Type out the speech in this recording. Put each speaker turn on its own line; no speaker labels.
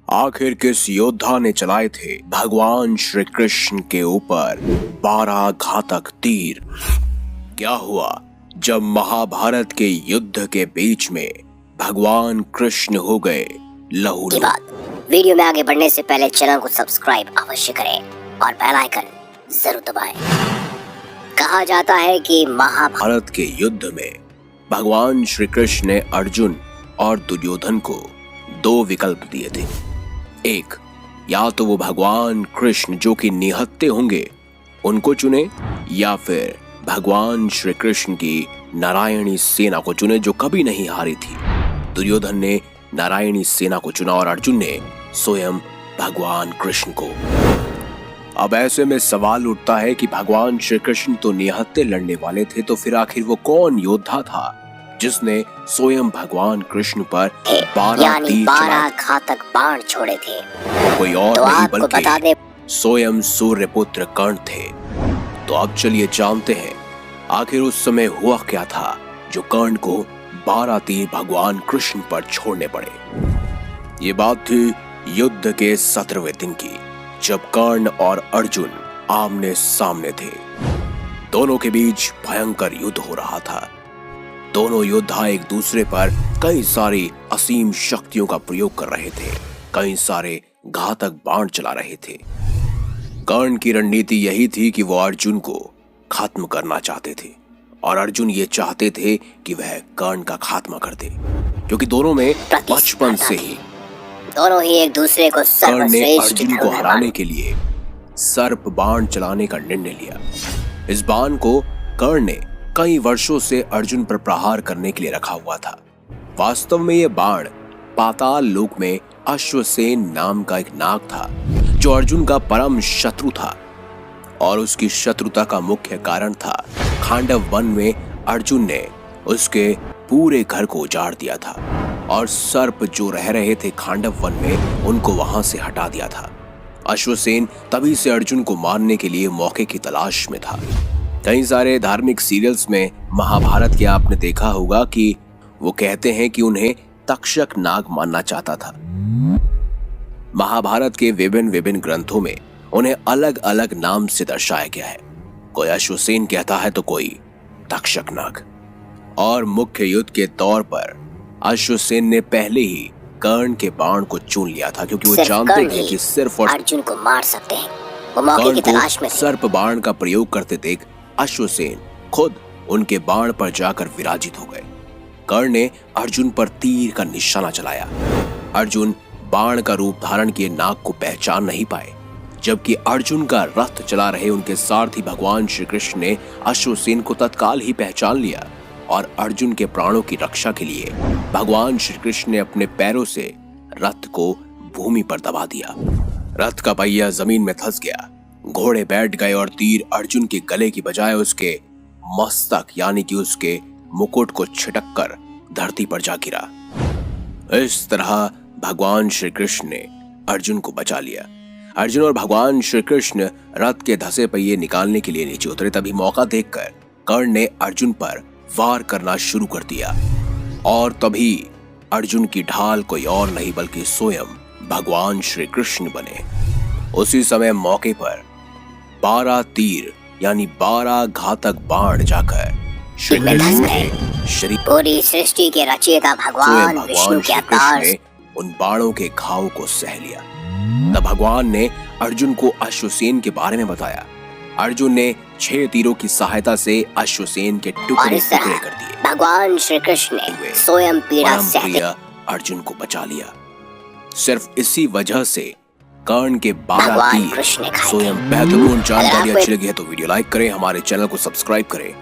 आखिर किस योद्धा ने चलाए थे भगवान श्री कृष्ण के ऊपर 12 घातक तीर? क्या हुआ जब महाभारत के युद्ध के बीच में भगवान कृष्ण हो गए लहूलुहान?
वीडियो में आगे बढ़ने से पहले चैनल को सब्सक्राइब अवश्य करें और बेल आइकन जरूर दबाएं। कहा जाता है कि
महाभारत के युद्ध में भगवान श्री कृष्ण ने अर्जुन और दुर्योधन को 2 विकल्प दिए थे। एक, या तो वो भगवान कृष्ण जो कि निहत्थे होंगे उनको चुने, या फिर भगवान श्री कृष्ण की नारायणी सेना को चुने जो कभी नहीं हारी थी। दुर्योधन ने नारायणी सेना को चुना और अर्जुन ने स्वयं भगवान कृष्ण को। अब ऐसे में सवाल उठता है कि भगवान श्री कृष्ण तो निहत्थे लड़ने वाले थे, तो फिर आखिर वो कौन योद्धा था जिसने स्वयं भगवान कृष्ण पर 12
घातक बाण छोड़े थे?
कोई और
तो
नहीं बल्कि स्वयं सूर्यपुत्र कर्ण थे। तो अब चलिए जानते हैं आखिर उस समय हुआ क्या था जो कर्ण को 12 तीर भगवान कृष्ण पर छोड़ने पड़े। ये बात थी युद्ध के 17वें दिन की, जब कर्ण और अर्जुन आमने सामने थे। दोनों के बीच भयंकर युद्ध हो रहा था। दोनों योद्धा एक दूसरे पर कई सारी असीम शक्तियों का प्रयोग कर रहे थे, कई सारे घातक बाण चला रहे थे। कर्ण की रणनीति यही थी कि वो अर्जुन को खत्म करना चाहते थे और अर्जुन ये चाहते थे कि वह कर्ण का खात्मा कर दे, क्योंकि दोनों में बचपन से ही
दोनों ही एक दूसरे को
कर्ण ने अर्जुन को हराने के लिए सर्प बाण चलाने का निर्णय लिया। इस बाण को कर्ण ने कई वर्षों से अर्जुन पर प्रहार करने के लिए रखा हुआ था। वास्तव में यह बाण पाताल लोक में अश्वसेन नाम का एक नाग था जो अर्जुन का परम शत्रु था, और उसकी शत्रुता का मुख्य कारण था खांडव वन में अर्जुन ने उसके पूरे घर को उजाड़ दिया था और सर्प जो रह रहे थे खांडव वन में उनको वहां से हटा दिया था। अश्वसेन तभी से अर्जुन को मारने के लिए मौके की तलाश में था। कई सारे धार्मिक सीरियल्स में महाभारत के आपने देखा होगा कि वो कहते हैं कि उन्हें तक्षक नाग मानना चाहता था। महाभारत के विभिन्न ग्रंथों में उन्हें अलग अलग नाम से दर्शाया गया है। कोई अश्वसेन कहता है तो कोई तक्षक नाग। और मुख्य युद्ध के तौर पर अश्वसेन ने पहले ही कर्ण के बाण को चुन लिया था, क्योंकि वो जानते थे कि सिर्फ
अर्जुन को मार सकते हैं। वो मौके की तलाश में
सर्प बाण का प्रयोग करते देख अश्वसेन खुद उनके बाण पर जाकर विराजित हो गए। कर्ण ने अर्जुन पर तीर का निशाना चलाया। अर्जुन बाण का रूप धारण किए नाग को पहचान नहीं पाए, जबकि अर्जुन का रथ चला रहे उनके सारथी भगवान श्री कृष्ण ने अश्वसेन को तत्काल ही पहचान लिया और अर्जुन के प्राणों की रक्षा के लिए भगवान श्री कृष्ण ने अपने पैरों से रथ को भूमि पर दबा दिया। रथ का पहिया जमीन में धंस गया, घोड़े बैठ गए और तीर अर्जुन के गले की बजाय उसके मस्तक यानी कि उसके मुकुट को छिटक कर धरती पर जा गिरा। इस तरह भगवान श्री कृष्ण ने अर्जुन को बचा लिया। अर्जुन और भगवान श्री कृष्ण रथ के धंसे पहिए निकालने के लिए नीचे उतरे। तभी मौका देखकर कर्ण ने अर्जुन पर वार करना शुरू कर दिया और तभी अर्जुन की ढाल कोई और नहीं बल्कि स्वयं भगवान श्री कृष्ण बने। उसी समय मौके पर 12 तीर यानी 12 घातक बाण जाकर श्री कृष्ण के शरीर
पूरी सृष्टि के रचयिता भगवान विष्णु के अवतार
ने उन बाणों के घाव को सह लिया। तब भगवान ने अर्जुन को अश्वसेन के बारे में बताया। अर्जुन ने 6 तीरों की सहायता से अश्वसेन के टुकड़े कर दिए।
भगवान श्री कृष्ण ने स्वयं पीड़ा सहते
अर्जुन को बचा लिया। सिर्फ इसी वजह से कर्ण के 12 तीर स्वयं। बेहतरीन जानकारी अच्छी लगी है तो वीडियो लाइक करें, हमारे चैनल को सब्सक्राइब करें